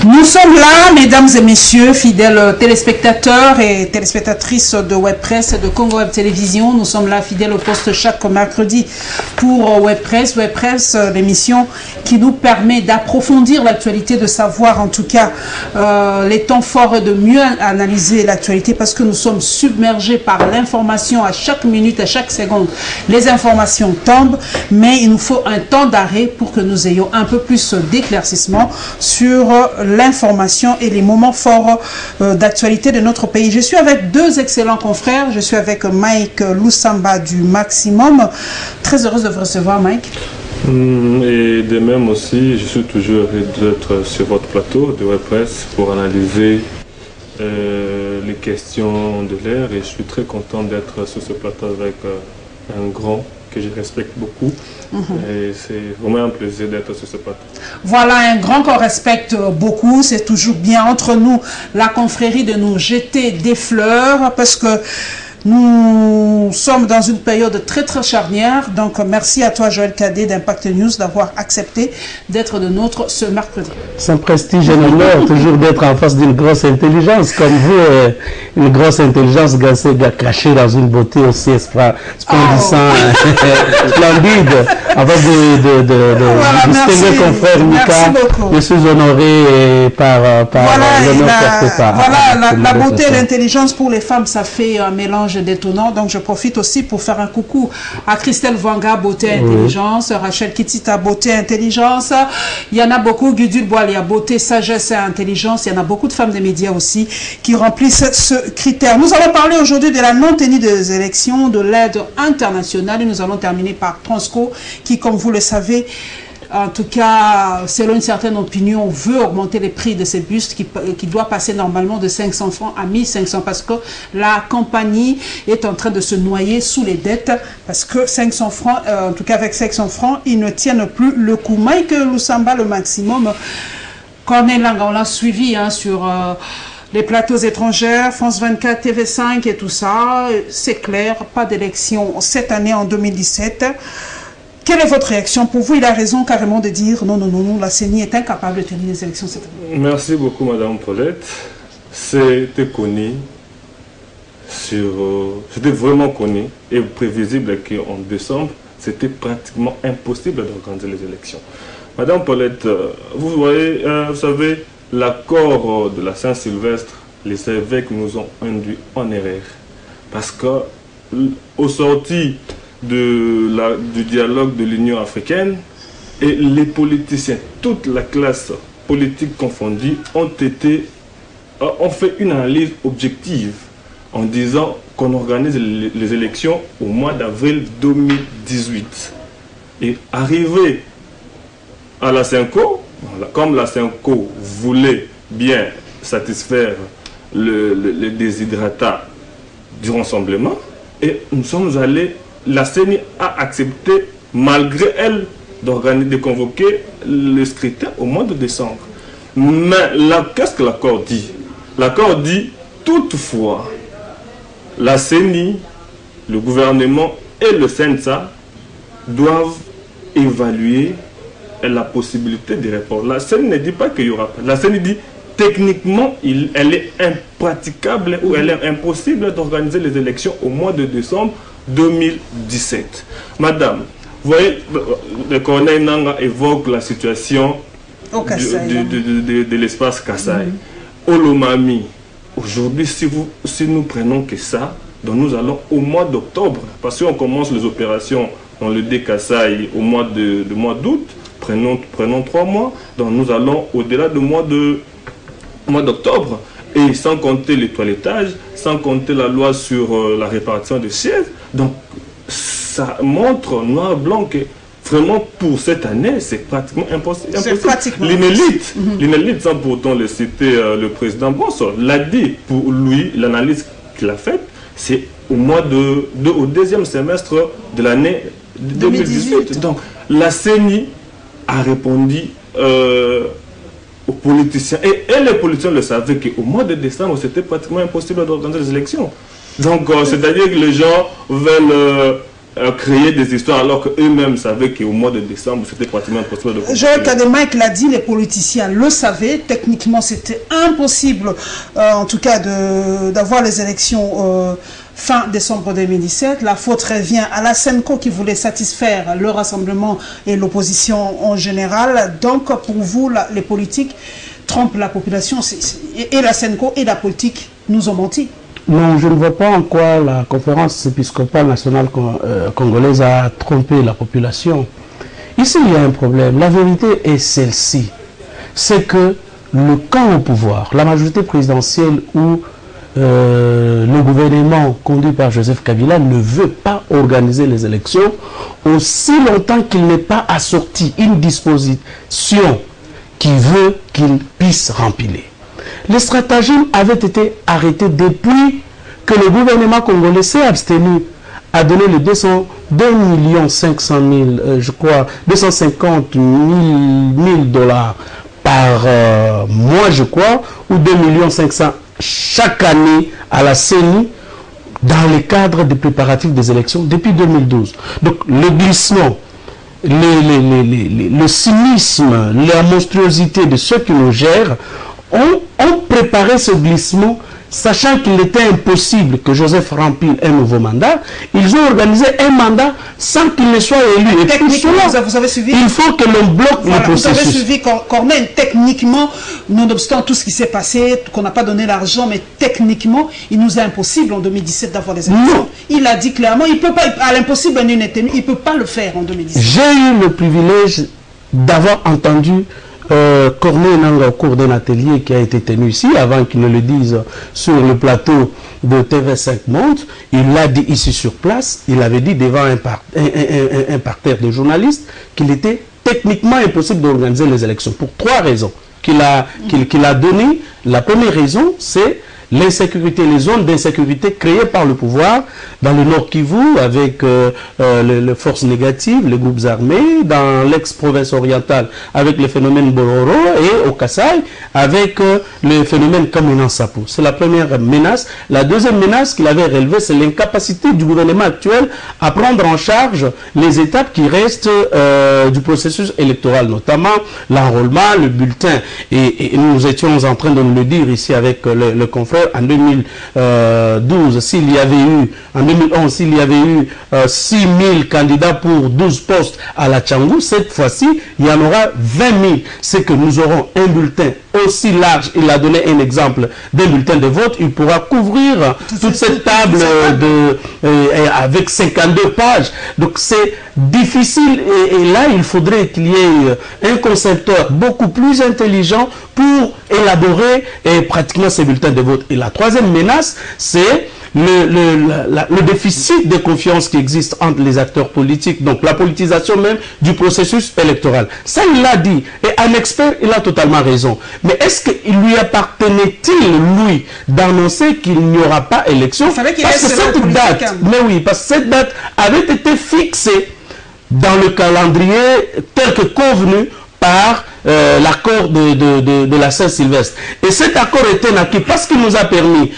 Nous sommes là, mesdames et messieurs, fidèles téléspectateurs et téléspectatrices de WebPress et de Congo Web Télévision. Nous sommes là, fidèles au poste chaque mercredi pour WebPress. WebPress, l'émission qui nous permet d'approfondir l'actualité, de savoir en tout cas les temps forts et de mieux analyser l'actualité parce que nous sommes submergés par l'information à chaque minute, à chaque seconde. Les informations tombent, mais il nous faut un temps d'arrêt pour que nous ayons un peu plus d'éclaircissement sur l'information et les moments forts d'actualité de notre pays. Je suis avec deux excellents confrères. Je suis avec Mike Lusamba du Maximum. Très heureuse de vous recevoir, Mike. Et de même aussi, je suis toujours heureux d'être sur votre plateau de WebPress pour analyser les questions de l'ère. Et je suis très content d'être sur ce plateau avec un grand que je respecte beaucoup. Et c'est vraiment un plaisir d'être sur ce plateau. Voilà, un grand qu'on respecte beaucoup. C'est toujours bien entre nous, la confrérie, de nous jeter des fleurs parce que nous sommes dans une période très très charnière. Donc merci à toi, Joël Cadet d'Impact News, d'avoir accepté d'être de nôtre ce mercredi. C'est un prestige et un honneur toujours d'être en face d'une grosse intelligence comme vous, une grosse intelligence cachée dans une beauté aussi splendissante, splendide. Avant de distinguer confrère Mika, je suis honoré par l'honneur porté par. Voilà, la beauté et l'intelligence pour les femmes, ça fait un mélange détonnant. Donc je profite aussi pour faire un coucou à Christelle Vanga, beauté intelligence, Rachel Kitita, beauté intelligence. Il y en a beaucoup, Gudule Boalia, beauté, sagesse et intelligence. Il y en a beaucoup de femmes des médias aussi qui remplissent ce critère. Nous allons parler aujourd'hui de la non-tenue des élections, de l'aide internationale et nous allons terminer par Transco qui, comme vous le savez, en tout cas, selon une certaine opinion, veut augmenter les prix de ces bustes qui doit passer normalement de 500 francs à 1500 parce que la compagnie est en train de se noyer sous les dettes parce que 500 francs, en tout cas avec 500 francs, ils ne tiennent plus le coup. Mike Lusamba, le Maximum, Corneille Langa, on l'a suivi sur les plateaux étrangers, France 24, TV5 et tout ça. C'est clair, pas d'élection cette année en 2017. Quelle est votre réaction? Pour vous, il a raison carrément de dire non, la CENI est incapable de tenir les élections cette année. Merci beaucoup, Madame Paulette. C'était connu, c'était vraiment connu et prévisible qu'en décembre, c'était pratiquement impossible d'organiser les élections. Madame Paulette, vous voyez, vous savez, l'accord de la Saint-Sylvestre, les évêques nous ont induit en erreur. Parce qu'au sorti du dialogue de l'Union africaine et les politiciens, toute la classe politique confondue, ont fait une analyse objective en disant qu'on organise les élections au mois d'avril 2018. Et arrivé à la CENCO, comme la CENCO voulait bien satisfaire le déshydratat du rassemblement, et nous sommes allés. La CENI a accepté, malgré elle, de convoquer le scrutin au mois de décembre. Mais qu'est-ce que l'accord dit? L'accord dit, toutefois, la CENI, le gouvernement et le CENSA doivent évaluer la possibilité de report. La CENI ne dit pas qu'il y aura pas. La CENI dit, techniquement, elle est impraticable ou elle est impossible d'organiser les élections au mois de décembre 2017. Madame, vous voyez, le colonel Nanga évoque la situation de l'espace Kassai. Olomami, aujourd'hui, si nous prenons que ça, donc nous allons au mois d'octobre, parce qu'on commence les opérations dans le Kassai au mois d'août, prenons 3 mois, donc nous allons au-delà du mois d'octobre. Et sans compter le toilettage, sans compter la loi sur la répartition des sièges. Donc, ça montre noir blanc que vraiment pour cette année, c'est pratiquement impossible. L'inélite, sans pourtant le citer, le président Bonso l'a dit. Pour lui, l'analyse qu'il a faite, c'est au deuxième semestre de l'année 2018. Donc, la CENI a répondu aux politiciens. Et les politiciens le savaient qu'au mois de décembre, c'était pratiquement impossible d'organiser les élections. Donc, c'est-à-dire que les gens veulent créer des histoires alors qu'eux-mêmes savaient qu'au mois de décembre, c'était pratiquement impossible de... Joël Kademaïk l'a dit, les politiciens le savaient. Techniquement, c'était impossible, en tout cas, d'avoir les élections fin décembre 2017. La faute revient à la SENCO qui voulait satisfaire le rassemblement et l'opposition en général. Donc, pour vous, les politiques trompent la population. Et la SENCO et la politique nous ont menti. Non, je ne vois pas en quoi la conférence épiscopale nationale congolaise a trompé la population. Ici, il y a un problème. La vérité est celle-ci. C'est que le camp au pouvoir, la majorité présidentielle ou le gouvernement conduit par Joseph Kabila ne veut pas organiser les élections aussi longtemps qu'il n'est pas assorti une disposition qui veut qu'il puisse remplir. Les stratagèmes avaient été arrêtés depuis que le gouvernement congolais s'est abstenu à donner les 2 500 000, je crois, 250 000 dollars par mois, je crois, ou 2 500 000 chaque année à la CENI dans le cadre des préparatifs des élections depuis 2012. Donc le glissement, le cynisme, la monstruosité de ceux qui nous gèrent ont préparé ce glissement, sachant qu'il était impossible que Joseph remplisse un nouveau mandat. Ils ont organisé un mandat sans qu'il ne soit élu. Et techniquement, vous avez suivi, il faut que l'on bloque le processus. Vous avez suivi Corneille, techniquement, nonobstant tout ce qui s'est passé, qu'on n'a pas donné l'argent, mais techniquement, il nous est impossible en 2017 d'avoir des élections. Non. Il a dit clairement, il peut pas, à l'impossible, il ne peut pas le faire en 2017. J'ai eu le privilège d'avoir entendu Corneille Nangaa au cours d'un atelier qui a été tenu ici, avant qu'il ne le dise sur le plateau de TV5 Monde. Il l'a dit ici sur place, il avait dit devant un parterre de journalistes qu'il était techniquement impossible d'organiser les élections pour 3 raisons qu'il a données. La première raison, c'est l'insécurité, les zones d'insécurité créées par le pouvoir dans le Nord Kivu avec les forces négatives, les groupes armés, dans l'ex-province orientale avec le phénomène Bororo et au Kasaï avec le phénomène Kamina Sapo. C'est la première menace. La deuxième menace qu'il avait relevée, c'est l'incapacité du gouvernement actuel à prendre en charge les étapes qui restent du processus électoral, notamment l'enrôlement, le bulletin. Et nous étions en train de nous le dire ici avec le confrère. En 2012, s'il y avait eu, en 2011, s'il y avait eu 6 000 candidats pour 12 postes à la Tchangou, cette fois-ci, il y en aura 20 000. C'est que nous aurons un bulletin aussi large. Il a donné un exemple d'un bulletin de vote. Il pourra couvrir toute cette table avec 52 pages. Donc c'est difficile. Et là, il faudrait qu'il y ait un concepteur beaucoup plus intelligent pour élaborer pratiquement ces bulletins de vote. Et la troisième menace, c'est le déficit de confiance qui existe entre les acteurs politiques, donc la politisation même du processus électoral. Ça, il l'a dit. Et un expert, il a totalement raison. Mais est-ce qu'il lui appartenait-il, lui, d'annoncer qu'il n'y aura pas élection? Parce que cette date, mais oui, parce que cette date avait été fixée dans le calendrier tel que convenu par l'accord de la Saint-Sylvestre. Et cet accord était acquis parce qu'il nous a permis,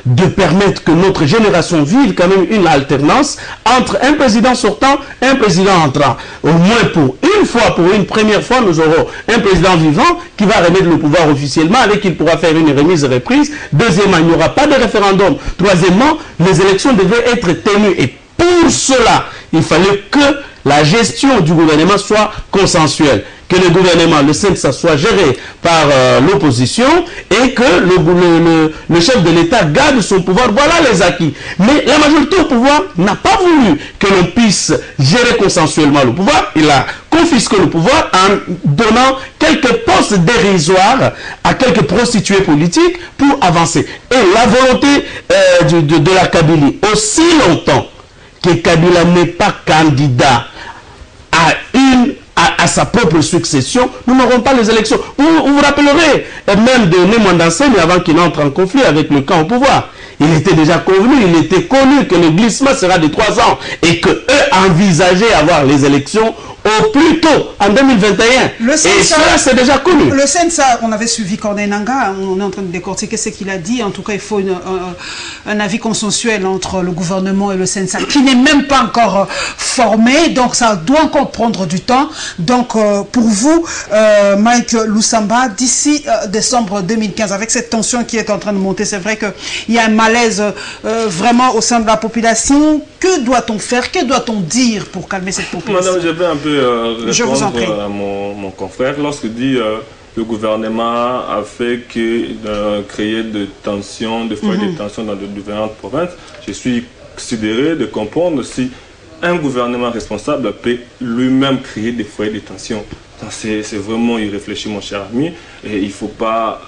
de permettre que notre génération vive quand même une alternance entre un président sortant et un président entrant. Au moins pour une fois, pour une première fois, nous aurons un président vivant qui va remettre le pouvoir officiellement, avec qui il pourra faire une remise et reprise. Deuxièmement, il n'y aura pas de référendum. Troisièmement, les élections devaient être tenues. Et pour cela, il fallait que la gestion du gouvernement soit consensuelle, que le gouvernement, le CENSA, soit géré par l'opposition et que le chef de l'État garde son pouvoir. Voilà les acquis. Mais la majorité au pouvoir n'a pas voulu que l'on puisse gérer consensuellement le pouvoir. Il a confisqué le pouvoir en donnant quelques postes dérisoires à quelques prostituées politiques pour avancer. Et la volonté de la Kabylie, aussi longtemps que Kabila n'est pas candidat à sa propre succession, nous n'aurons pas les élections. Vous vous rappellerez même de Némandensène avant qu'il entre en conflit avec le camp au pouvoir. Il était déjà convenu, il était connu que le glissement sera de 3 ans et qu'eux envisageaient avoir les élections au plus tôt, en 2021. Le Et CNSA, ça, c'est déjà connu. Le CNSA, on avait suivi Corneille Nangaa, on est en train de décortiquer ce qu'il a dit. En tout cas, il faut un avis consensuel entre le gouvernement et le CNSA, qui n'est même pas encore formé, donc ça doit encore prendre du temps. Donc, pour vous, Mike Lusamba, d'ici décembre 2015, avec cette tension qui est en train de monter, c'est vrai qu'il y a un malaise vraiment au sein de la population. Que doit-on faire? Que doit-on dire pour calmer cette population? Madame, je vais un peu répondre à mon confrère. Lorsque dit le gouvernement a fait que créer de tensions, de foyers de tension dans de différentes provinces, je suis considéré de comprendre si un gouvernement responsable peut lui-même créer des foyers de tension. C'est vraiment irréfléchi, mon cher ami, et il ne faut pas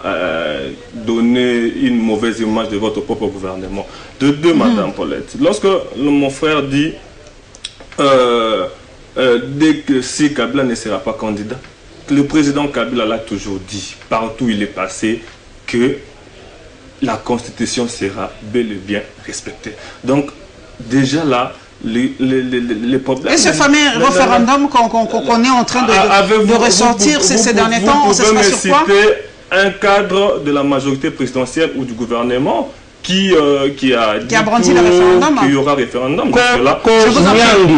donner une mauvaise image de votre propre gouvernement. De deux, Madame Paulette, lorsque mon frère dit dès que si Kabila ne sera pas candidat, le président Kabila l'a toujours dit, partout où il est passé, que la Constitution sera bel et bien respectée. Donc, déjà là, les problèmes... Et ce fameux référendum qu'on est en train de ressortir ces derniers temps, on se passe sur quoi? Vous pouvez me citer un cadre de la majorité présidentielle ou du gouvernement qui a brandi le référendum, qu'il y aura référendum.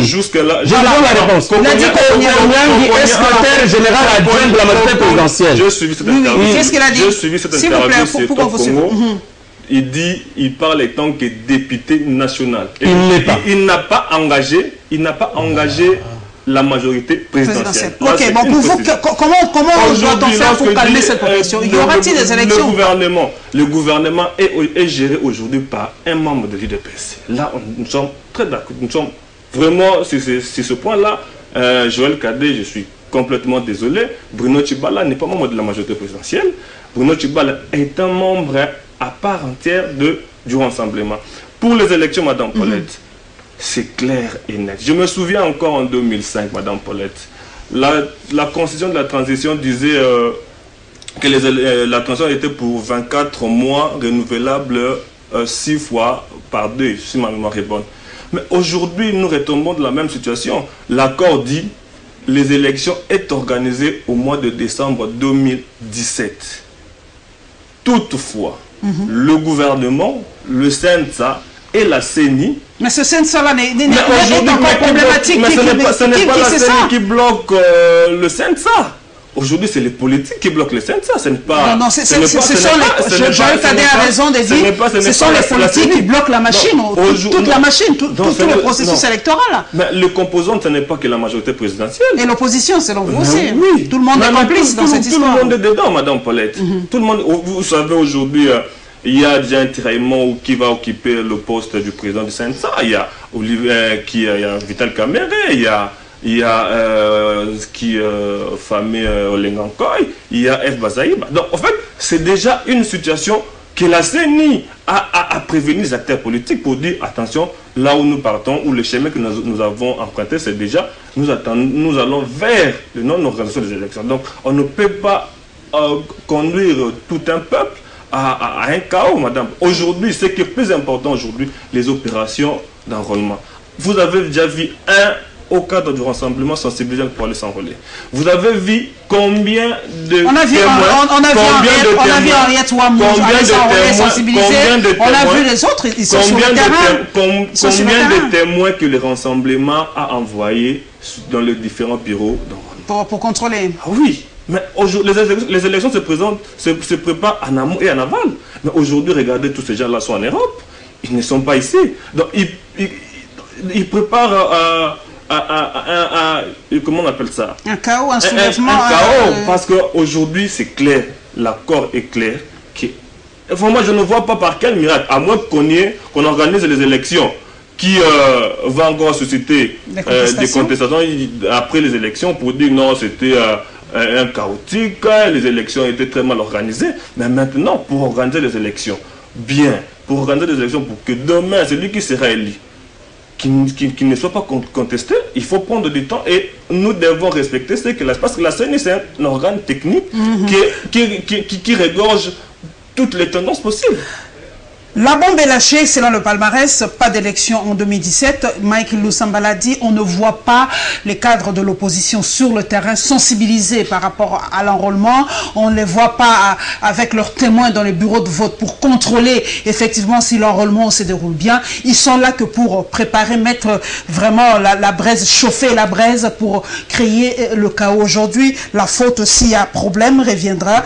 Jusque-là, je donne la réponse. Konyangui est secrétaire général adjoint de la majorité présidentielle. J'ai suivi cette interview. Qu'est-ce qu'il a dit? J'ai suivi cette interview sur Top Congo. Il parle en tant que député national. Il n'a pas engagé la majorité présidentielle. Ok, bon, pour vous, comment doit-on faire pour calmer cette population? Y aura-t-il des élections? Le gouvernement est géré aujourd'hui par un membre de l'UDPS. Là, nous sommes très d'accord. Nous sommes vraiment, sur ce point-là, Joël Cadet, je suis complètement désolé. Bruno Tshibala n'est pas membre de la majorité présidentielle. Bruno Tshibala est un membre à part entière du rassemblement. Pour les élections, Madame Paulette, c'est clair et net. Je me souviens encore en 2005, Madame Paulette, la constitution de la transition disait que la transition était pour 24 mois renouvelable 6 fois par 2, si ma mémoire est bonne. Mais aujourd'hui, nous retombons de la même situation. L'accord dit les élections est organisées au mois de décembre 2017. Toutefois, le gouvernement, le CNSA et la CENI... Mais ce CNSA-là n'est pas problématique. Mais ce n'est pas la CENI qui bloque le CNSA. Aujourd'hui, c'est les politiques qui bloquent le CNSA. Ce n'est pas... Non, Joël Cadet a raison de dire ce sont les politiques qui bloquent la machine, toute la machine, tout le processus électoral. Mais le composant, ce n'est pas que la majorité présidentielle. Et l'opposition, selon vous aussi. Oui. Tout le monde est complice dans cette histoire. Tout le monde est dedans, Madame Paulette. Tout le monde, vous savez, aujourd'hui... Il y a déjà un tiraillement qui va occuper le poste du président du CNSA. Il y a Vital Kamere, il y a Famé Olengankoy, il y a F. Bazaïba. Donc en fait, c'est déjà une situation que la CENI a prévenu les acteurs politiques pour dire attention, là où nous partons, ou le chemin que nous avons emprunté, c'est déjà, nous allons vers le non-organisation des élections. Donc on ne peut pas conduire tout un peuple à un chaos, madame. Aujourd'hui, ce qui est plus important aujourd'hui, les opérations d'enrôlement. Vous avez déjà vu au cadre du rassemblement sensibilisé pour aller s'enrôler. Vous avez vu combien de témoins, on a vu les autres, ils sont sur le terrain. Combien de témoins que le rassemblement a envoyés dans les différents bureaux d'enrôlement pour contrôler. Ah oui. Mais les élections se préparent en amont et en aval. Mais aujourd'hui, regardez, tous ces gens-là sont en Europe. Ils ne sont pas ici. Donc, ils préparent comment on appelle ça? Un chaos, un soulèvement. Un chaos, parce qu'aujourd'hui, c'est clair. L'accord est clair. Moi, je ne vois pas par quel miracle, à moins qu'on organise les élections qui va encore susciter des contestations après les élections pour dire non, c'était... un chaotique, les élections étaient très mal organisées, mais maintenant, pour organiser les élections, pour organiser les élections, pour que demain, celui qui sera élu, qui ne soit pas contesté, il faut prendre du temps et nous devons respecter ce que parce que la CENI, c'est un organe technique qui regorge toutes les tendances possibles. La bombe est lâchée, selon le palmarès, pas d'élection en 2017. Michael Lusambala dit on ne voit pas les cadres de l'opposition sur le terrain sensibilisés par rapport à l'enrôlement. On ne les voit pas avec leurs témoins dans les bureaux de vote pour contrôler effectivement si l'enrôlement se déroule bien. Ils sont là que pour préparer, mettre vraiment la braise, chauffer la braise pour créer le chaos. Aujourd'hui, la faute, s'il y a problème, reviendra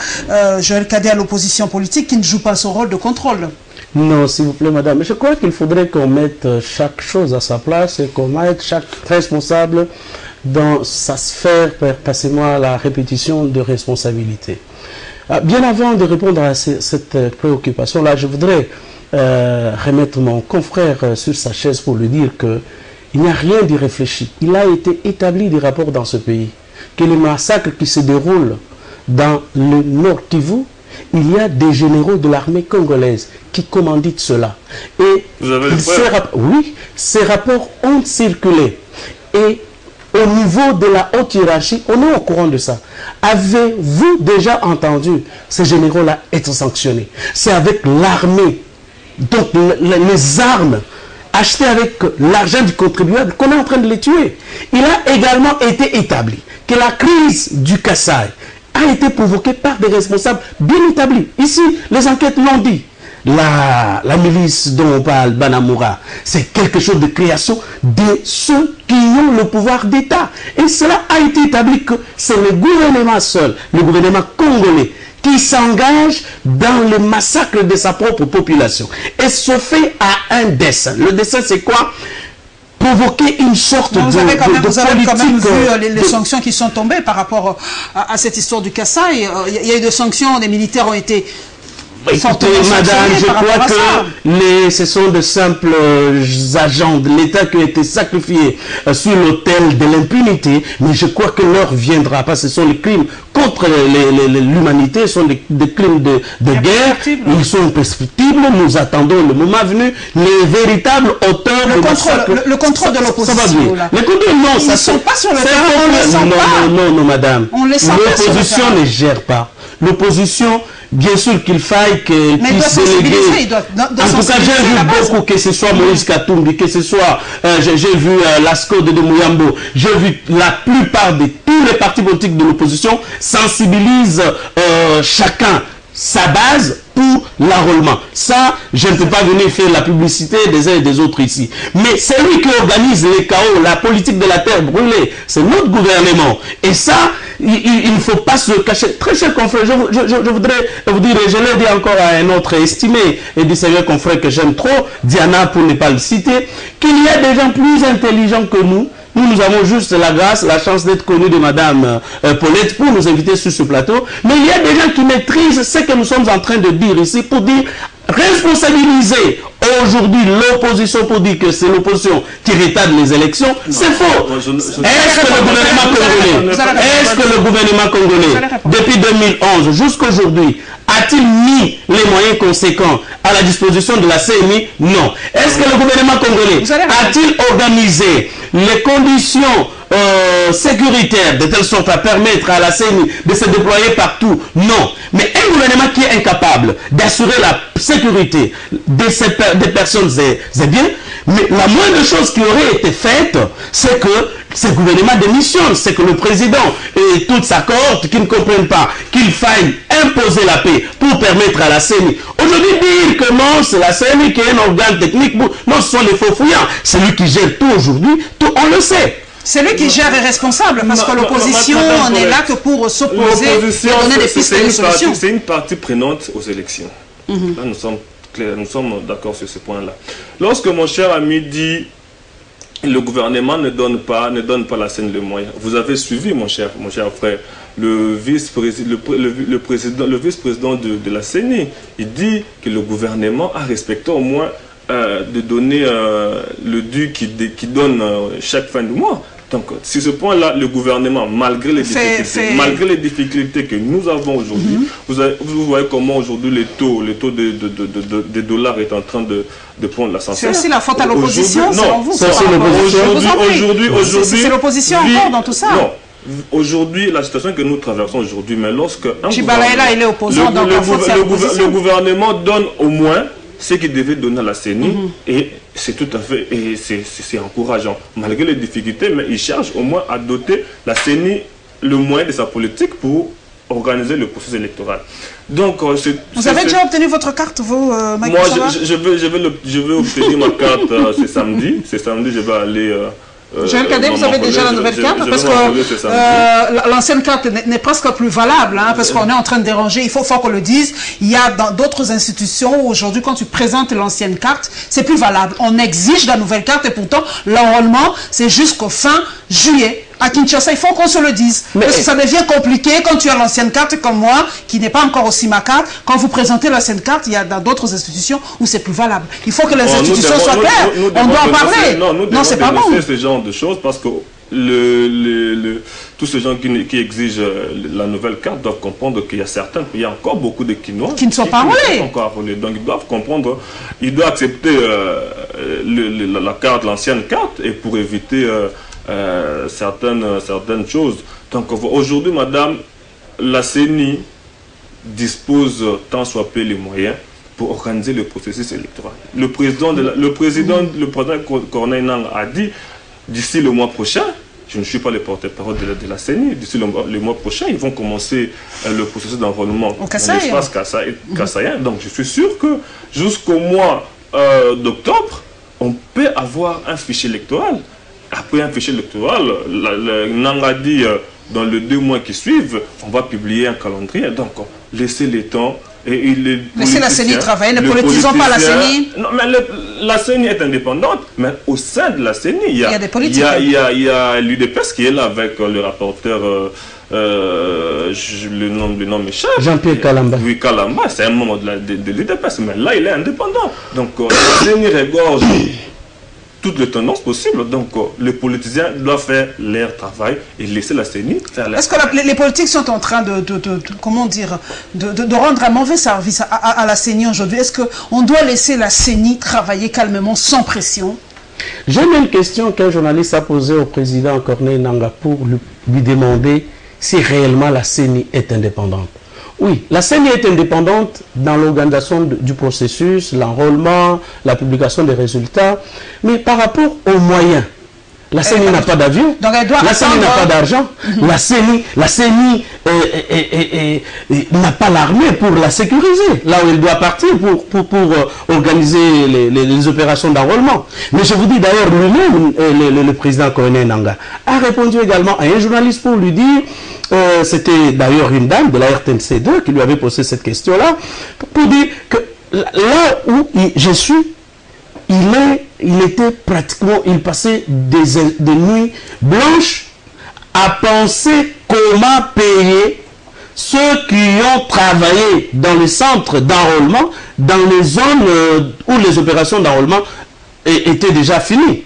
Joël Cadet à l'opposition politique qui ne joue pas son rôle de contrôle. Non, s'il vous plaît, madame. Je crois qu'il faudrait qu'on mette chaque chose à sa place et qu'on mette chaque responsable dans sa sphère, passez-moi la répétition de responsabilité. Bien avant de répondre à cette préoccupation-là, je voudrais remettre mon confrère sur sa chaise pour lui dire qu'il n'y a rien d'irréfléchi. Il a été établi des rapports dans ce pays, que les massacres qui se déroulent dans le Nord Kivu, il y a des généraux de l'armée congolaise qui commanditent cela. Et vous avez les preuves? Oui, ces rapports ont circulé. Et au niveau de la haute hiérarchie, on est au courant de ça. Avez-vous déjà entendu ces généraux-là être sanctionnés? C'est avec l'armée, donc les armes achetées avec l'argent du contribuable qu'on est en train de les tuer. Il a également été établi que la crise du Kasaï a été provoqué par des responsables bien établis. Ici, les enquêtes l'ont dit. La milice dont on parle, Banamoura, c'est quelque chose de création de ceux qui ont le pouvoir d'État. Et cela a été établi que c'est le gouvernement seul, le gouvernement congolais, qui s'engage dans le massacre de sa propre population. Et ce fait à un dessein. Le dessein, c'est quoi? Provoquer une sorte de vous avez quand même vu les sanctions qui sont tombées par rapport à cette histoire du Kasaï. Il y a eu des sanctions, des militaires ont été... Écoutez, madame, je crois que ce sont de simples agents de l'État qui ont été sacrifiés sur l'autel de l'impunité, mais je crois que l'heure viendra, parce que ce sont les crimes contre l'humanité, ce sont des crimes de guerre, ils sont imprescriptibles, nous attendons le moment venu, les véritables auteurs de massacres. Le contrôle de l'opposition. Le contrôle, non, ça ne sont pas sur le terrain, non, madame. L'opposition ne gère pas. L'opposition, bien sûr qu'il faille qu'elle puisse déléguer. En tout cas, j'ai vu beaucoup, que ce soit Moïse Katumbi, que ce soit, j'ai vu Lasco de Mouyambo, j'ai vu la plupart de tous les partis politiques de l'opposition sensibilisent chacun sa base pour l'enrôlement. Ça, je ne peux pas venir faire la publicité des uns et des autres ici. Mais c'est lui qui organise les chaos, la politique de la terre brûlée. C'est notre gouvernement. Et ça, il ne faut pas se cacher. Très cher confrère, je voudrais vous dire, et je l'ai dit encore à un autre estimé et distingué confrère que j'aime trop, Diana pour ne pas le citer, qu'il y a des gens plus intelligents que nous. Nous avons juste la grâce, la chance d'être connus de Madame Paulette pour nous inviter sur ce plateau. Mais il y a des gens qui maîtrisent ce que nous sommes en train de dire ici pour dire responsabiliser aujourd'hui l'opposition pour dire que c'est l'opposition qui retarde les élections. C'est faux. Est-ce que le gouvernement congolais, depuis 2011 jusqu'aujourd'hui, a-t-il mis les moyens conséquents à la disposition de la CENI? Non. Est-ce que le gouvernement congolais a-t-il organisé les conditions sécuritaires de telle sorte à permettre à la CENI de se déployer partout? Non. Mais un gouvernement qui est incapable d'assurer la sécurité des personnes et biens, mais la moindre chose qui aurait été faite, c'est que ce gouvernement démissionne, c'est que le président et toute sa cohorte qui ne comprennent pas qu'il faille imposer la paix pour permettre à la CENI. Aujourd'hui, dire que non, c'est la CENI qui est un organe technique, non, ce sont les faux fouillants. C'est lui qui gère tout aujourd'hui, tout, on le sait. C'est lui qui gère et responsable, parce que l'opposition, on est là que pour s'opposer et donner des pistes de solutions. C'est une partie prenante aux élections. Là, nous sommes clairs, nous sommes d'accord sur ce point-là. Lorsque mon cher ami dit le gouvernement ne donne pas la CENI les moyens, vous avez suivi, mon cher frère, le vice-président de la CENI, il dit que le gouvernement a respecté au moins de donner le dû qui donne chaque fin du mois. Donc, sur ce point-là, le gouvernement, malgré les difficultés que nous avons aujourd'hui, vous voyez comment aujourd'hui le taux des dollars est en train de prendre l'ascenseur. C'est aussi la faute à l'opposition, selon vous? Aujourd'hui, c'est l'opposition encore dans tout ça? Non. Aujourd'hui, la situation que nous traversons aujourd'hui, mais lorsque Chibalaïla, il est opposant, donc le gouvernement donne au moins ce qu'il devait donner à la CENI, et c'est tout à fait, et c'est encourageant. Malgré les difficultés, mais il cherche au moins à doter la CENI le moyen de sa politique pour organiser le processus électoral. Donc, vous avez déjà obtenu votre carte, vous, Mike? Moi, je vais obtenir ma carte ce samedi. Ce samedi, je vais aller... Jean Cadet, vous avez déjà la nouvelle carte, parce que l'ancienne carte n'est presque plus valable, hein, parce qu'on est en train de déranger. Il faut qu'on le dise. Il y a dans d'autres institutions aujourd'hui, quand tu présentes l'ancienne carte, c'est plus valable. On exige la nouvelle carte et pourtant l'enrôlement, c'est jusqu'au fin juillet. À Kinshasa, il faut qu'on se le dise. Parce que ça devient compliqué quand tu as l'ancienne carte comme moi, qui n'est pas encore aussi ma carte. Quand vous présentez l'ancienne carte, il y a dans d'autres institutions où c'est plus valable. Il faut que les institutions soient claires. On doit en parler. Non, c'est pas bon. Ce genre de choses parce que tous ces gens qui exigent la nouvelle carte doivent comprendre qu'il y a encore beaucoup de Kinois qui ne sont pas enrôlés. Donc ils doivent comprendre, ils doivent accepter la carte, l'ancienne carte, et pour éviter certaines choses. Donc aujourd'hui, madame, la CENI dispose tant soit peu les moyens pour organiser le processus électoral. Le président Corneille Nangaa a dit, d'ici le mois prochain, je ne suis pas le porte-parole de la CENI, d'ici le mois prochain, ils vont commencer le processus d'enrôlement dans l'espace kassaïen. Donc je suis sûr que jusqu'au mois d'octobre, on peut avoir un fichier électoral. Après un fichier électoral, Nangaa dit dans les 2 mois qui suivent, on va publier un calendrier. Donc, laissez les temps. Laissez la CENI travailler, ne politisons pas la CENI. Non, mais la CENI est indépendante, mais au sein de la CENI, il y a des politiques. Il y a l'UDPS qui est là avec le rapporteur, le nom m'échappe. Jean-Pierre Kalamba. Oui, Kalamba, c'est un membre de l'UDPS, mais là, il est indépendant. Donc, la CENI regorge toutes les tendances possibles. Donc, les politiciens doivent faire leur travail et laisser la CENI faire leur travail. Est-ce que les politiques sont en train comment dire, de rendre un mauvais service à la CENI aujourd'hui? Est-ce qu'on doit laisser la CENI travailler calmement, sans pression? J'ai une question qu'un journaliste a posée au président Corneille Nangaa pour lui demander si réellement la CENI est indépendante. Oui, la CENI est indépendante dans l'organisation du processus, l'enrôlement, la publication des résultats, mais par rapport aux moyens, la CENI n'a pas d'avion, la CENI n'a pas d'argent, la CENI n'a pas l'armée pour la sécuriser, là où elle doit partir pour organiser les opérations d'enrôlement. Mais je vous dis d'ailleurs, lui-même, le président Corneille Nangaa, a répondu également à un journaliste pour lui dire, c'était d'ailleurs une dame de la RTNC2 qui lui avait posé cette question-là, pour dire que là où je suis, il était pratiquement, il passait des nuits blanches à penser comment payer ceux qui ont travaillé dans les centres d'enrôlement, dans les zones où les opérations d'enrôlement étaient déjà finies.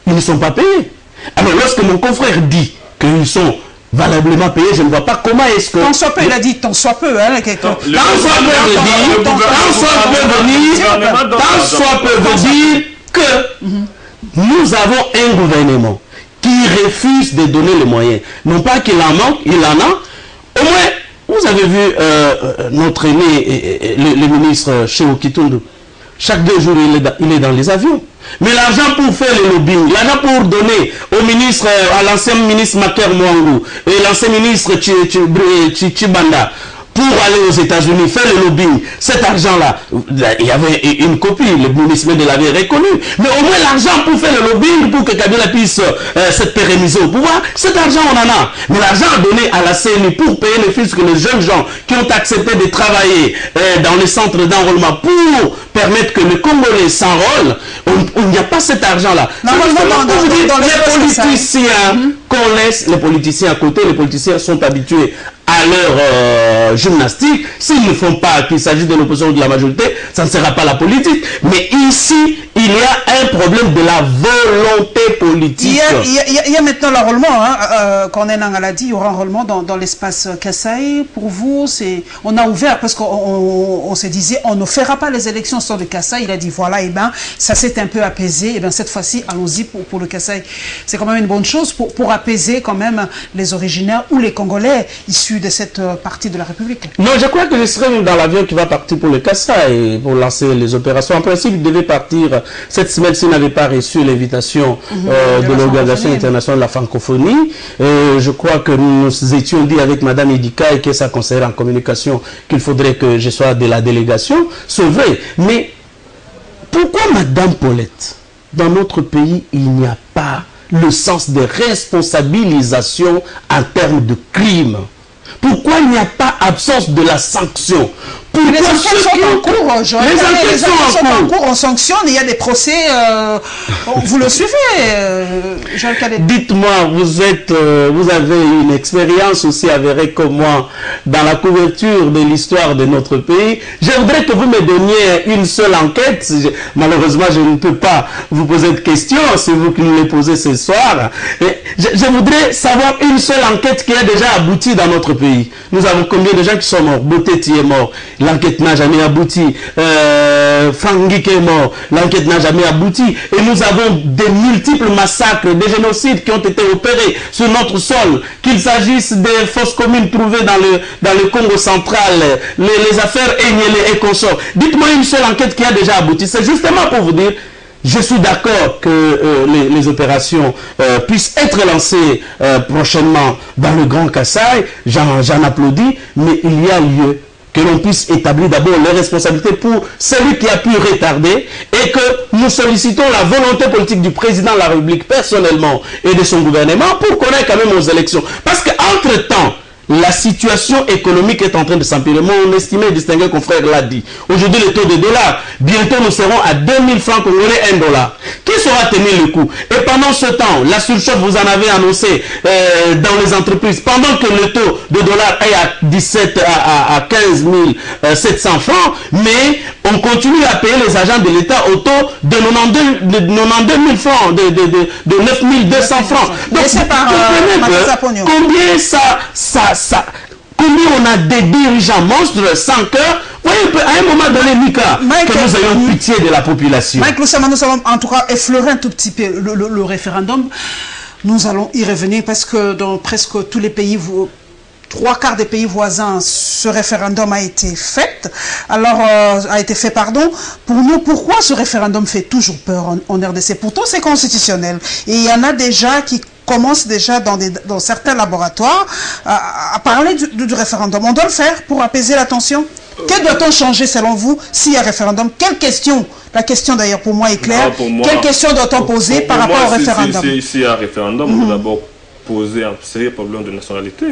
Ils ne sont pas payés. Alors lorsque mon confrère dit qu'ils sont valablement payés, je ne vois pas comment est-ce que... Tant soit peu, il a dit tant soit peu, hein, tant soit peu veut dire que nous avons un gouvernement qui refuse de donner les moyens. Non pas qu'il en manque, il en a. Au moins, vous avez vu notre aîné, le ministre Chéo Kitundu. Chaque 2 jours, il est dans les avions. Mais l'argent pour faire le lobbying, l'argent pour donner au ministre, à l'ancien ministre Maker Mwangu et l'ancien ministre Chibanda, pour aller aux États-Unis faire le lobbying, cet argent-là, il y avait une copie, le ministre de l'avait reconnu. Mais au moins l'argent pour faire le lobbying, pour que Kabila puisse se pérenniser au pouvoir, cet argent on en a. Mais l'argent donné à la CENI pour payer les fiscs, les jeunes gens qui ont accepté de travailler dans les centres d'enrôlement pour permettre que le Congolais s'enrôle, il n'y a pas cet argent-là. Les politiciens qu'on laisse les politiciens à côté, les politiciens sont habitués à leur gymnastique. S'ils ne font pas, qu'il s'agisse de l'opposition ou de la majorité, ça ne sera pas la politique. Mais ici, il y a un problème de la volonté politique. Il y a maintenant l'enrôlement, hein, Corneille Nangaa l'a dit, il y aura un enrôlement dans l'espace Kasaï. Pour vous, on a ouvert, parce qu'on se disait, on ne fera pas les élections sans le Kasaï. Il a dit, voilà, et ben, ça s'est un peu apaisé, et ben, cette fois-ci, allons-y pour le Kasaï. C'est quand même une bonne chose pour apaiser quand même les originaires ou les Congolais issus de cette partie de la République. Non, je crois que je serai dans l'avion qui va partir pour le Kasaï, pour lancer les opérations. En principe, il devait partir cette semaine s'il n'avait pas reçu l'invitation de l'Organisation internationale de la francophonie. Je crois que nous étions dit avec Madame Edika et que sa conseillère en communication qu'il faudrait que je sois de la délégation. C'est vrai. Mais pourquoi Madame Paulette, dans notre pays, il n'y a pas le sens de responsabilisation en termes de crime? Pourquoi il n'y a pas absence de la sanction? Les enquêtes sont en cours, les enquêtes sont en cours, on sanctionne, il y a des procès, vous le suivez, Jean Cadet. Dites-moi, vous avez une expérience aussi avérée comme moi dans la couverture de l'histoire de notre pays. Je voudrais que vous me donniez une seule enquête. Malheureusement, je ne peux pas vous poser de questions, c'est vous qui nous les posez ce soir. Je voudrais savoir une seule enquête qui a déjà abouti dans notre pays. Nous avons combien de gens qui sont morts? Boteti est mort. L'enquête n'a jamais abouti. Fangik est mort. L'enquête n'a jamais abouti. Et nous avons des multiples massacres, des génocides qui ont été opérés sur notre sol. Qu'il s'agisse des fosses communes trouvées dans le Congo central, les affaires Enyele et consorts. Dites-moi une seule enquête qui a déjà abouti. C'est justement pour vous dire, je suis d'accord que les opérations puissent être lancées prochainement dans le Grand Kasaï. J'en applaudis, mais il y a lieu que l'on puisse établir d'abord les responsabilités pour celui qui a pu retarder et que nous sollicitons la volonté politique du président de la République personnellement et de son gouvernement pour qu'on aille quand même aux élections. Parce qu'entre-temps, la situation économique est en train de s'empirer. Mon estimé distingué confrère l'a dit. Aujourd'hui, le taux de dollar, bientôt nous serons à 2000 francs congolais, 1 dollar. Qui saura tenir le coup? Et pendant ce temps, la surchauffe, vous en avez annoncé dans les entreprises, pendant que le taux de dollar est à 17 à 15 700 francs, mais on continue à payer les agents de l'État au taux de 92 000 francs, de 9 200 francs. Donc, combien combien on a des dirigeants monstres sans cœur. Voyez, à un moment donné, Mika, que nous ayons pitié de la population. Mike Loussama, nous allons en tout cas effleurer un tout petit peu le référendum. Nous allons y revenir parce que dans presque tous les pays, 3/4 des pays voisins, ce référendum a été fait. Pour nous, pourquoi ce référendum fait toujours peur en RDC? Pourtant, c'est constitutionnel. Et il y en a déjà qui commencent déjà dans certains laboratoires à parler du référendum. On doit le faire pour apaiser la tension. Que doit-on changer selon vous s'il y a référendum? Quelle question? La question d'ailleurs pour moi est claire. Quelle question doit-on poser par rapport au référendum? S'il y a un référendum, on doit d'abord poser un sérieux problème de nationalité.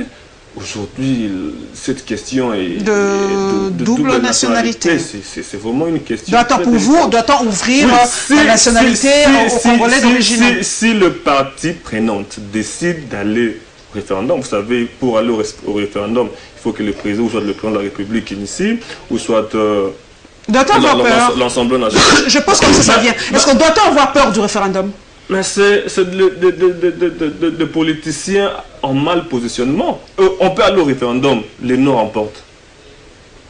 Aujourd'hui, cette question est de double nationalité. C'est vraiment une question. Doit-on ouvrir la nationalité aux Congolais d'origine? Si le parti prenante décide d'aller au référendum, vous savez, pour aller au référendum, il faut que le président, ou soit le président de la République initie, ou soit l'Assemblée nationale. Je pense que ça vient. Est-ce qu'on doit-on avoir peur du référendum? Mais c'est de politiciens en mal positionnement. On peut aller au référendum, les non remportent.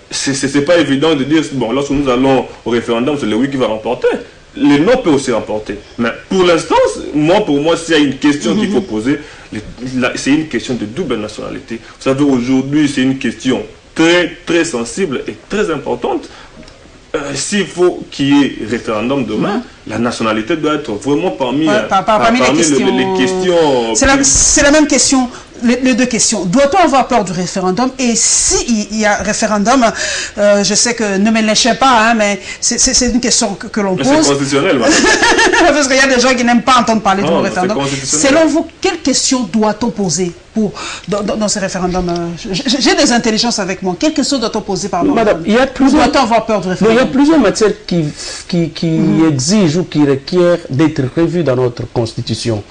C'est pas évident de dire, bon, lorsque nous allons au référendum, c'est le oui qui va remporter. Les non peuvent aussi remporter. Mais pour l'instant, pour moi, s'il y a une question qu'il faut poser, c'est une question de double nationalité. Vous savez, aujourd'hui, c'est une question très, très sensible et très importante. S'il faut qu'il y ait référendum demain, la nationalité doit être vraiment parmi les questions. C'est la même question, les deux questions. Doit-on avoir peur du référendum? Et s'il y a référendum, je sais que ne me lâchez pas, hein, mais c'est une question que l'on pose. C'est constitutionnel, parce qu'il y a des gens qui n'aiment pas entendre parler du référendum. Selon vous, quelles questions doit-on poser dans ce référendum? J'ai des intelligences avec moi. Quelles questions doit-on poser par rapport? Madame, doit-on avoir peur du référendum? Il y a plusieurs matières qui exigent ou qui requièrent d'être revues dans notre constitution.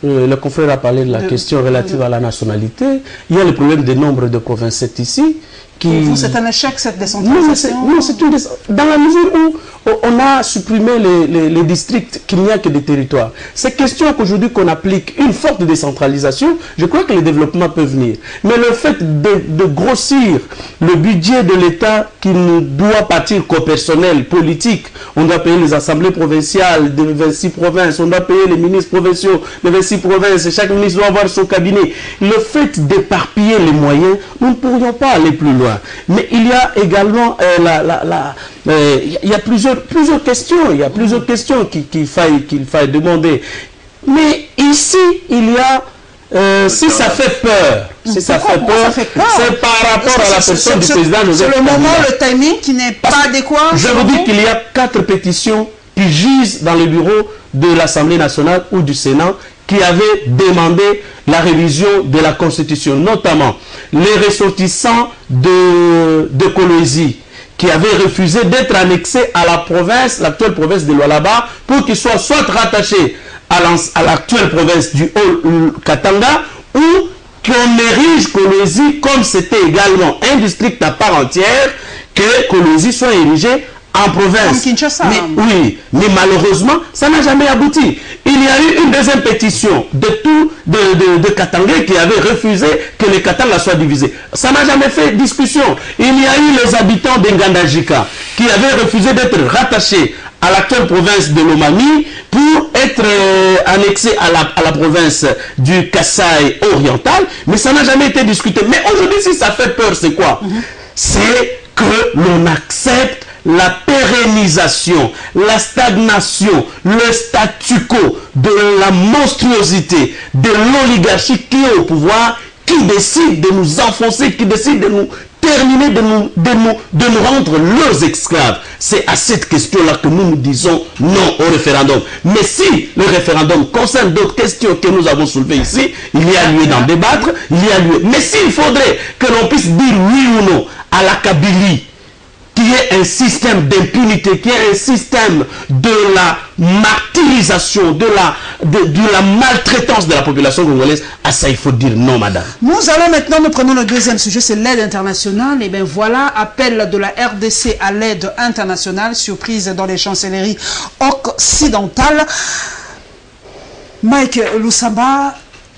Le confrère a parlé de la question relative à la nationalité. Il y a le problème du nombre de provinces ici. Pour vous, c'est un échec, cette décentralisation? Non, c'est une dans la mesure où on a supprimé les districts qu'il n'y a que des territoires. C'est question qu'aujourd'hui qu'on applique une forte décentralisation, je crois que le développement peut venir. Mais le fait de grossir le budget de l'État qui ne doit partir qu'au personnel politique, on doit payer les assemblées provinciales de 26 provinces, on doit payer les ministres provinciaux de 26 provinces, chaque ministre doit avoir son cabinet. Le fait d'éparpiller les moyens, nous ne pourrions pas aller plus loin. Mais il y a également il y a plusieurs questions, il y a plusieurs questions qu'il faille demander. Mais ici, il y a, si ça fait peur, c'est par rapport à la personne du président. C'est le moment, le timing qui n'est pas adéquat. Je vous dis qu'il y a 4 pétitions qui gisent dans le bureau de l'Assemblée nationale ou du Sénat qui avaient demandé la révision de la Constitution, notamment les ressortissants de Colosie, qui avaient refusé d'être annexés à la province, l'actuelle province de Lualaba, pour qu'ils soient soit rattachés à l'actuelle province du Haut-Katanga, ou qu'on érige Colosie comme c'était également un district à part entière, que Colosie soit érigé en province. Comme Kinshasa. Oui, mais malheureusement, ça n'a jamais abouti. Il y a eu une deuxième pétition de Katanga qui avait refusé que les Katanga soient divisés. Ça n'a jamais fait discussion. Il y a eu les habitants d'Ngandajika qui avaient refusé d'être rattachés à l'actuelle province de Lomami pour être annexés à la province du Kasaï oriental, mais ça n'a jamais été discuté. Mais aujourd'hui, si ça fait peur, c'est quoi? C'est que l'on accepte la pérennisation, la stagnation, le statu quo de la monstruosité, de l'oligarchie qui est au pouvoir, qui décide de nous enfoncer, qui décide de nous terminer, de nous rendre leurs esclaves. C'est à cette question-là que nous disons non au référendum. Mais si le référendum concerne d'autres questions que nous avons soulevées ici, il y a lieu d'en débattre, il y a lieu. Mais s'il faudrait que l'on puisse dire oui ou non à la Kabylie, qui est un système d'impunité, qui est un système de la martyrisation, de la maltraitance de la population congolaise, à ça il faut dire non, madame. Nous allons maintenant, nous prenons le deuxième sujet, c'est l'aide internationale. Et bien voilà, appel de la RDC à l'aide internationale, surprise dans les chancelleries occidentales. Mike Lusamba,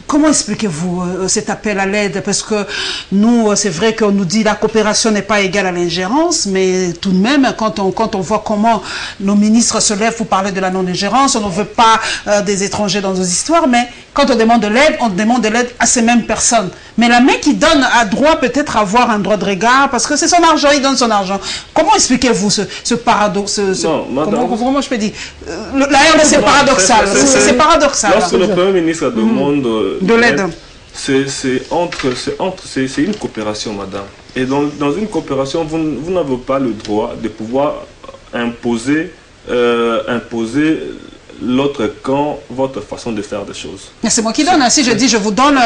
comment expliquez-vous cet appel à l'aide? Parce que nous, c'est vrai qu'on nous dit que la coopération n'est pas égale à l'ingérence, mais tout de même, quand on voit comment nos ministres se lèvent pour parler de la non-ingérence, on ne veut pas des étrangers dans nos histoires, mais quand on demande de l'aide, on demande de l'aide à ces mêmes personnes. Mais la main qui donne a droit peut-être à avoir un droit de regard, parce que c'est son argent, il donne son argent. Comment expliquez-vous ce paradoxe? Comment je peux dire? La RDC, c'est paradoxal. C'est paradoxal. Lorsque le Premier ministre demande de l'aide, c'est une coopération, madame. Et dans une coopération, vous n'avez pas le droit de pouvoir imposer l'autre camp votre façon de faire des choses. C'est moi qui donne. Si je dis je vous donne...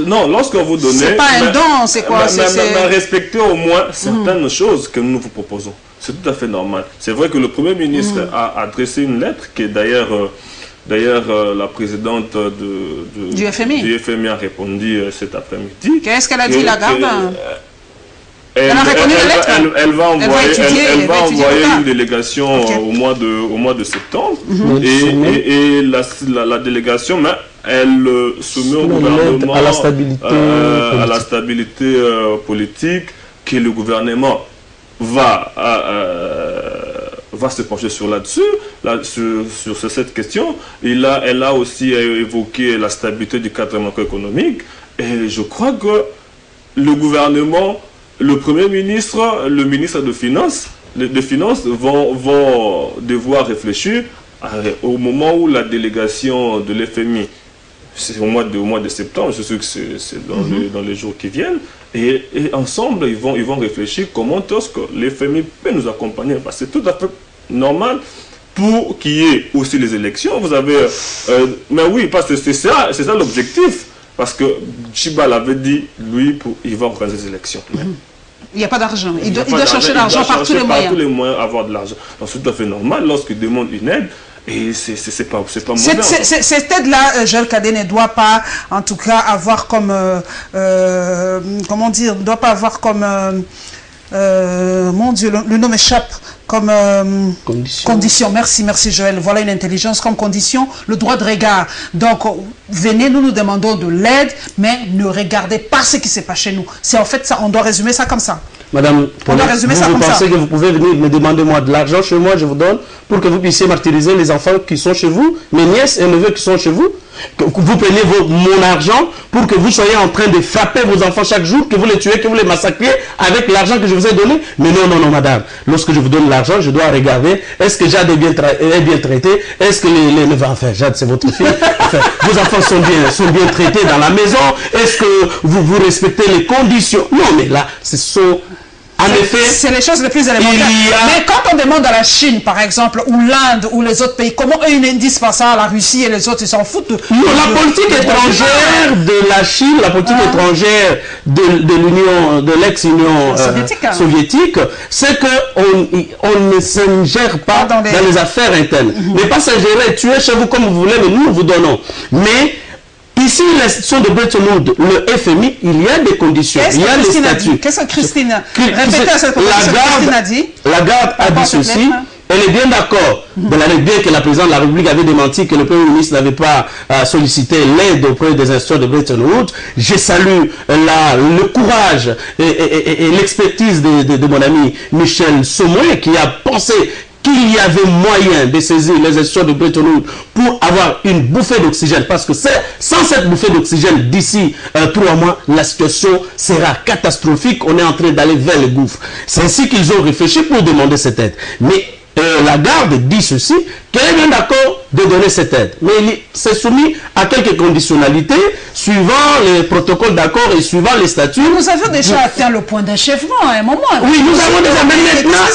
Non, lorsque vous donnez... C'est pas un don, c'est quoi? Mais respectez au moins certaines choses que nous vous proposons. C'est tout à fait normal. C'est vrai que le Premier ministre a adressé une lettre qui est d'ailleurs la présidente du FMI a répondu cet après-midi. Qu'est-ce qu'elle a dit, Lagarde? Elle va envoyer une délégation au mois de septembre. Et la délégation, elle soumet au gouvernement à la stabilité politique que le gouvernement va se pencher sur cette question. Elle a aussi évoqué la stabilité du cadre macroéconomique. Et je crois que le gouvernement, le Premier ministre, le ministre de Finances vont devoir réfléchir au moment où la délégation de l'FMI, c'est au mois de septembre, je sais que c'est dans les jours qui viennent, et ensemble ils vont réfléchir comment est-ce que l'FMI peut nous accompagner, parce que c'est tout à fait normal pour qu'il y ait aussi les élections. Vous avez mais oui, parce que c'est ça l'objectif, parce que Chiba l'avait dit, lui, il va organiser les élections. Il n'y a pas d'argent. Il doit chercher l'argent par tous les moyens. Par tous les moyens, avoir de l'argent. Donc c'est tout à fait normal lorsqu'il demande une aide. Et c'est pas mauvais. Cette aide-là, Joël Cadet ne doit pas, en tout cas, avoir comme... comment dire? Ne doit pas avoir comme... mon Dieu, le nom m'échappe. condition. Merci Joël. Voilà une intelligence comme condition, le droit de regard. Donc, venez, nous demandons de l'aide, mais ne regardez pas ce qui se passe chez nous. C'est en fait ça, on doit résumer ça comme ça. Madame Paulette, vous pensez que vous pouvez venir me demander moi de l'argent chez moi, je vous donne, pour que vous puissiez martyriser les enfants qui sont chez vous, mes nièces et neveux qui sont chez vous? Que vous preniez mon argent pour que vous soyez en train de frapper vos enfants chaque jour, que vous les tuez, que vous les massacrez avec l'argent que je vous ai donné? Mais non, madame. Lorsque je vous donne l'argent, je dois regarder, est-ce que Jade est bien traité? Est-ce que les neveux, enfin, Jade, c'est votre fille, enfin, vos enfants sont bien traités dans la maison? Est-ce que vous respectez les conditions? Non, mais là, ce sont... En effet, c'est les choses les plus élémentaires. Mais quand on demande à la Chine, par exemple, ou l'Inde, ou les autres pays, comment eux, ils disent pas ça à la Russie et les autres, ils s'en foutent. Non, la politique étrangère de la Chine, la politique étrangère de l'Union, de l'ex-Union soviétique, c'est qu'on ne s'ingère pas dans les affaires internes. Mais pas s'ingérer, tuer chez vous comme vous voulez, mais nous vous donnons. Mais ici, l'institution de Bretton Woods, le FMI, il y a des conditions, il y a les statuts. Qu'est-ce que Christine a dit? Lagarde a dit ceci. Elle est bien d'accord, bien que la présidente de la République avait démenti que le Premier ministre n'avait pas sollicité l'aide auprès des institutions de Bretton Woods. Je salue le courage et l'expertise de mon ami Michel Somoué qui a pensé qu'il y avait moyen de saisir les institutions de Bretton Woods pour avoir une bouffée d'oxygène. Parce que sans cette bouffée d'oxygène, d'ici 3 mois, la situation sera catastrophique. On est en train d'aller vers le gouffre. C'est ainsi qu'ils ont réfléchi pour demander cette aide. Mais Lagarde dit ceci, qu'elle est bien d'accord de donner cette aide. Mais c'est soumis à quelques conditionnalités, suivant les protocoles d'accord et suivant les statuts. Nous avions déjà atteint le point d'achèvement à un moment. Oui, nous avons déjà maintenant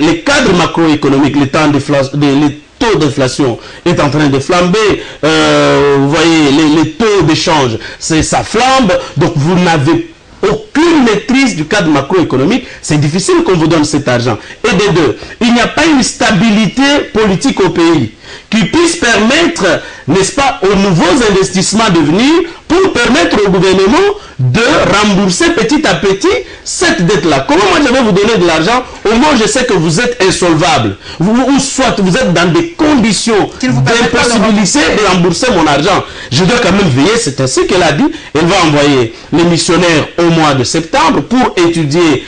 les cadres macroéconomiques, les taux d'inflation est en train de flamber. Vous voyez, les taux d'échange, ça flambe. Donc vous n'avez aucune maîtrise du cadre macroéconomique, c'est difficile qu'on vous donne cet argent. Et des deux, il n'y a pas une stabilité politique au pays qui puisse permettre, n'est-ce pas, aux nouveaux investissements de venir pour permettre au gouvernement de rembourser petit à petit cette dette-là. Comment moi je vais vous donner de l'argent au moins je sais que vous êtes insolvable ou soit vous êtes dans des conditions d'impossibilité de rembourser mon argent. Je dois quand même veiller, c'est ainsi qu'elle a dit, elle va envoyer les missionnaires au mois de septembre pour étudier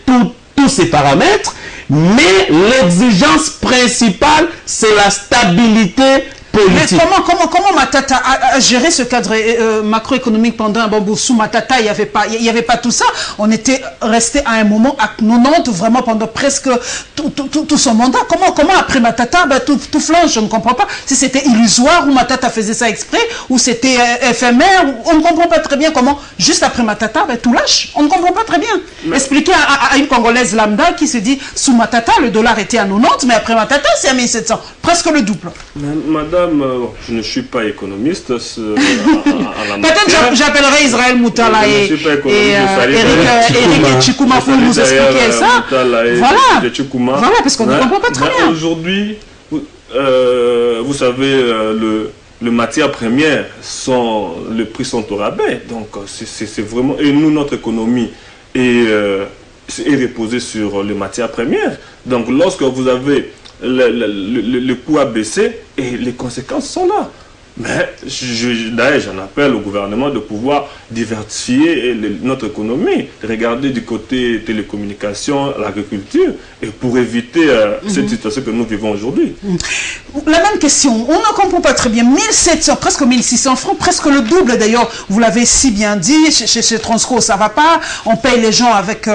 tous ces paramètres. Mais l'exigence principale, c'est la stabilité politique. Mais comment Matata a géré ce cadre macroéconomique pendant un bon bout? Sous Matata, il n'y avait pas tout ça. On était resté à un moment à 90, vraiment pendant presque tout son mandat. Comment après Matata, tout flanche, je ne comprends pas. Si c'était illusoire ou Matata faisait ça exprès, ou c'était éphémère, on ne comprend pas très bien comment, juste après Matata, tout lâche. On ne comprend pas très bien. Mais... Expliquez à une Congolaise lambda qui se dit, sous Matata, le dollar était à 90, mais après Matata, c'est à 1700. Presque le double. Madame, je ne suis pas économiste. Peut-être j'appellerai Israël Moutala et Eric Chikouma pour nous expliquer ça. Voilà, parce qu'on ne comprend pas très bien. Aujourd'hui, vous savez, les matières premières, les prix sont au rabais. Donc, c'est vraiment... Et nous, notre économie est reposée sur les matières premières. Donc, lorsque vous avez... Le coût a baissé et les conséquences sont là. Mais d'ailleurs, j'en appelle au gouvernement de pouvoir diversifier notre économie, regarder du côté télécommunications, l'agriculture, et pour éviter cette situation que nous vivons aujourd'hui. La même question, on ne comprend pas très bien, 1700, presque 1600 francs, presque le double d'ailleurs, vous l'avez si bien dit, chez Transco ça va pas, on paye les gens avec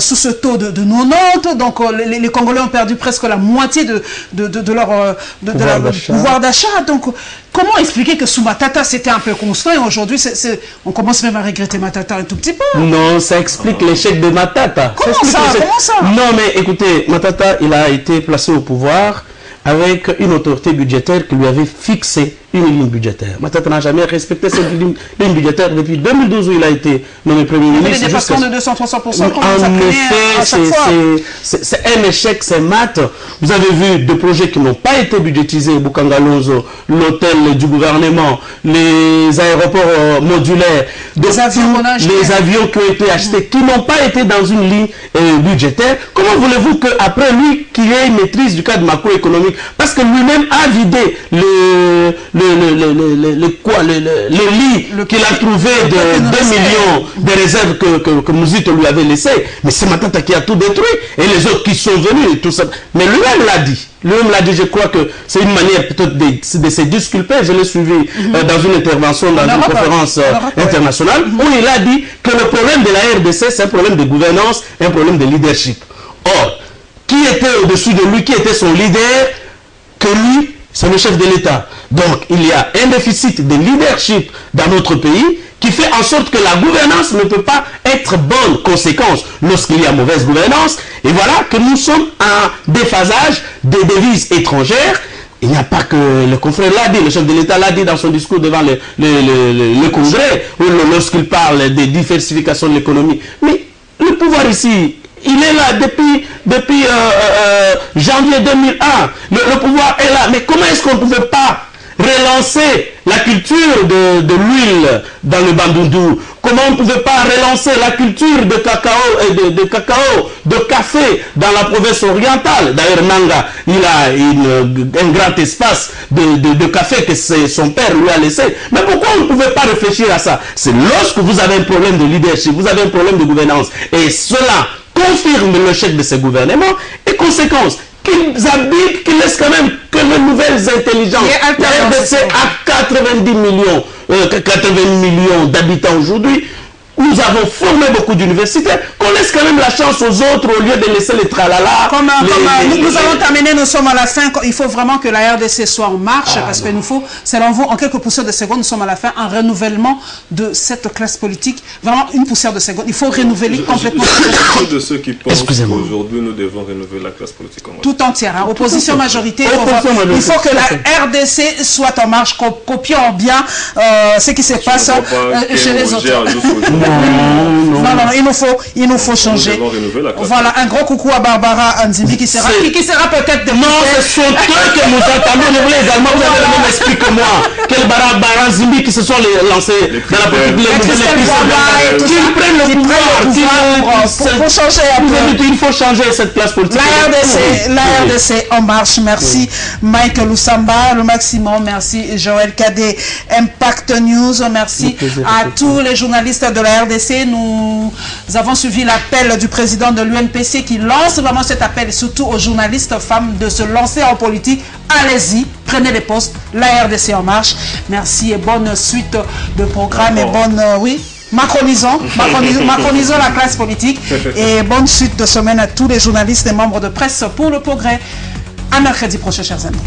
sous ce taux de 90, donc les Congolais ont perdu presque la moitié de leur pouvoir d'achat, donc comment expliquer que sous Matata c'était un peu constant et aujourd'hui on commence même à regretter Matata un tout petit peu? Non, ça explique l'échec de Matata. Comment ça? Non mais écoutez, Matata il a été placé au pouvoir avec une autorité budgétaire qui lui avait fixé une ligne budgétaire. Matata n'a jamais respecté cette ligne budgétaire depuis 2012 où il a été nommé Premier ministre. Les dépassements de 200-300%, en effet, c'est un échec, c'est mat. Vous avez vu des projets qui n'ont pas été budgétisés, Bukangalozo, l'hôtel du gouvernement, les aéroports modulaires, les avions qui ont été achetés, qui n'ont pas été dans une ligne budgétaire. Comment voulez-vous qu'après lui, qu'il ait une maîtrise du cadre macroéconomique, parce que lui-même a vidé le lit qu'il a trouvé de 2 millions de réserves que Mouzito lui avait laissé, mais c'est Matata qui a tout détruit, et les autres qui sont venus, et tout ça. Mais lui-même l'a dit. Lui-même l'a dit, je crois que c'est une manière peut-être de se disculper. Je l'ai suivi dans une intervention, dans une conférence internationale, où il a dit que le problème de la RDC, c'est un problème de gouvernance, un problème de leadership. Or, qui était au-dessus de lui, qui était son leader, que lui, c'est le chef de l'État. Donc, il y a un déficit de leadership dans notre pays qui fait en sorte que la gouvernance ne peut pas être bonne conséquence lorsqu'il y a mauvaise gouvernance. Et voilà que nous sommes en déphasage des devises étrangères. Il n'y a pas que le confrère l'a dit, le chef de l'État l'a dit dans son discours devant le Congrès, lorsqu'il parle de diversification de l'économie. Mais le pouvoir ici, il est là depuis janvier 2001. Le pouvoir est là. Mais comment est-ce qu'on ne pouvait pas relancer la culture de l'huile dans le Bandundu? Comment on ne pouvait pas relancer la culture de cacao, de café dans la province orientale? D'ailleurs, Nanga, il a un grand espace de café que son père lui a laissé. Mais pourquoi on ne pouvait pas réfléchir à ça? C'est lorsque vous avez un problème de leadership, vous avez un problème de gouvernance, et cela confirme l'échec de ces gouvernements, et conséquence, qu'ils habitent, qu'ils laissent quand même que les nouvelles intelligences. La RDC a 80 millions d'habitants aujourd'hui. Nous avons formé beaucoup d'universitaires, qu'on laisse quand même la chance aux autres au lieu de laisser les tralala. Nous allons terminer, nous sommes à la fin. Il faut vraiment que la RDC soit en marche, parce que nous faut, selon vous, en quelques poussières de secondes, nous sommes à la fin, un renouvellement de cette classe politique. Vraiment une poussière de seconde. Il faut renouveler complètement. Je suis de ceux qui pensent qu'aujourd'hui nous devons renouveler la classe politique en marche. Tout entière, hein. Opposition, majorité. Il faut que la RDC soit en marche, copiant bien ce qui se passe chez les autres. Non, il nous faut changer. Voilà, un gros coucou à Barbara Anzimbi qui sera peut-être de... Non, ce sont eux que nous attendons. Je voulais également, vous avez le même esprit que moi. Quel Barbara Anzimbi qui se sont lancés dans la politique. Qu'ils prennent le pouvoir pour changer un peu. Il faut changer cette place politique. La RDC en marche. Merci Michael Lusamba, le maximum. Merci Joël Cadet, Impact News. Merci à tous les journalistes de la RDC. Nous avons suivi l'appel du président de l'UNPC qui lance vraiment cet appel, surtout aux journalistes femmes, de se lancer en politique. Allez-y, prenez les postes. La RDC en marche. Merci et bonne suite de programme et bonne... oui. Macronisons la classe politique et bonne suite de semaine à tous les journalistes et membres de presse pour le progrès. À mercredi prochain, chers amis.